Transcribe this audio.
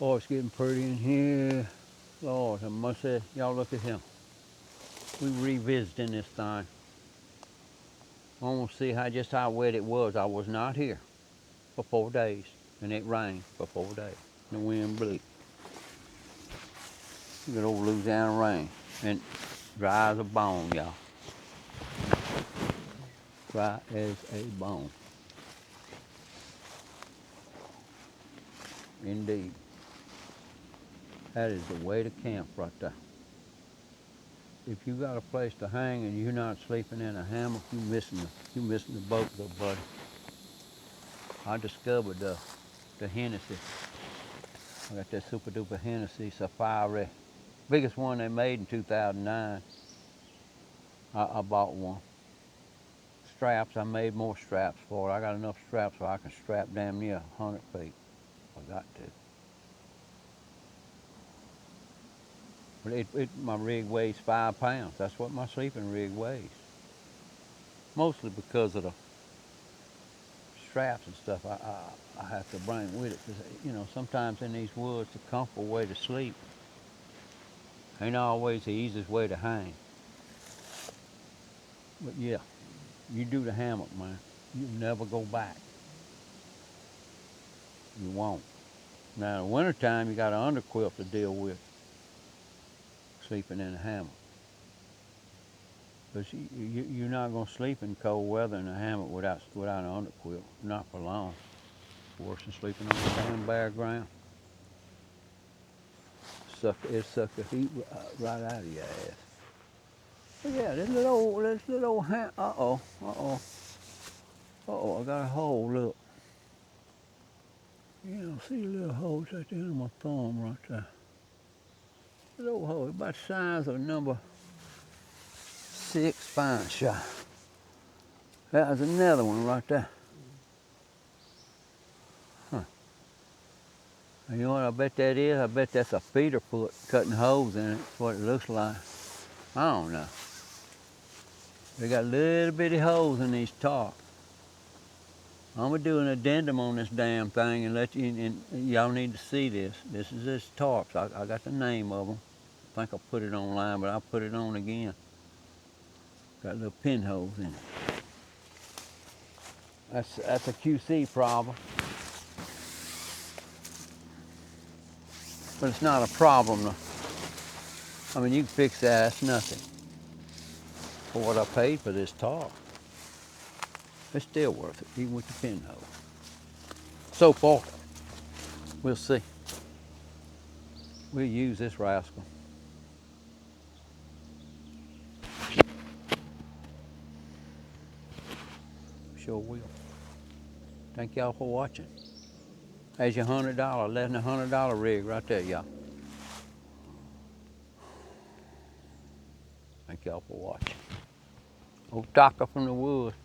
Oh, it's getting pretty in here. Lord, I must say, y'all look at him. We revisiting this thing. I want to see just how wet it was. I was not here for 4 days, and it rained for 4 days. The wind blew. Good old Louisiana rain, and dry as a bone, y'all. Dry as a bone. Indeed. That is the way to camp right there. If you got a place to hang and you're not sleeping in a hammock, you're missing the boat, little buddy. I discovered the Hennessy. I got that super duper Hennessy Safari. Biggest one they made in 2009. I bought one. Straps, I made more straps for it. I got enough straps so I can strap damn near 100 feet. I got to. But my rig weighs 5 pounds. That's what my sleeping rig weighs. Mostly because of the straps and stuff I have to bring with it. Cause, you know, sometimes in these woods, the comfortable way to sleep ain't always the easiest way to hang. But yeah, you do the hammock, man. You'll never go back. You won't. Now, in the wintertime, you got an underquilt to deal with, sleeping in a hammock. Because you're not going to sleep in cold weather in a hammock without an underquilt. Not for long. Worse than sleeping on the damn bare ground. It suck the heat right out of your ass. But yeah, this little old uh-oh, I got a hole, look. You know, see the little holes at the end of my thumb right there. Little hole, about the size of a number 6 fine shot. There's another one right there. Huh. And you know what I bet that is? I bet that's a feeder foot cutting holes in it. That's what it looks like. I don't know. They got little bitty holes in these tarps. I'm gonna do an addendum on this damn thing and let you, and y'all need to see this. This is this tarps. I got the name of them. I think I put it online, but I'll put it on again. Got little pinholes in it. That's a QC problem. But it's not a problem. I mean, you can fix that, that's nothing. For what I paid for this tarp, it's still worth it, even with the pinhole. So far, we'll see. We'll use this rascal. Sure will. Thank y'all for watching. There's your $100, less than $100 rig right there, y'all. Thank y'all for watching. Old Doctor from the woods.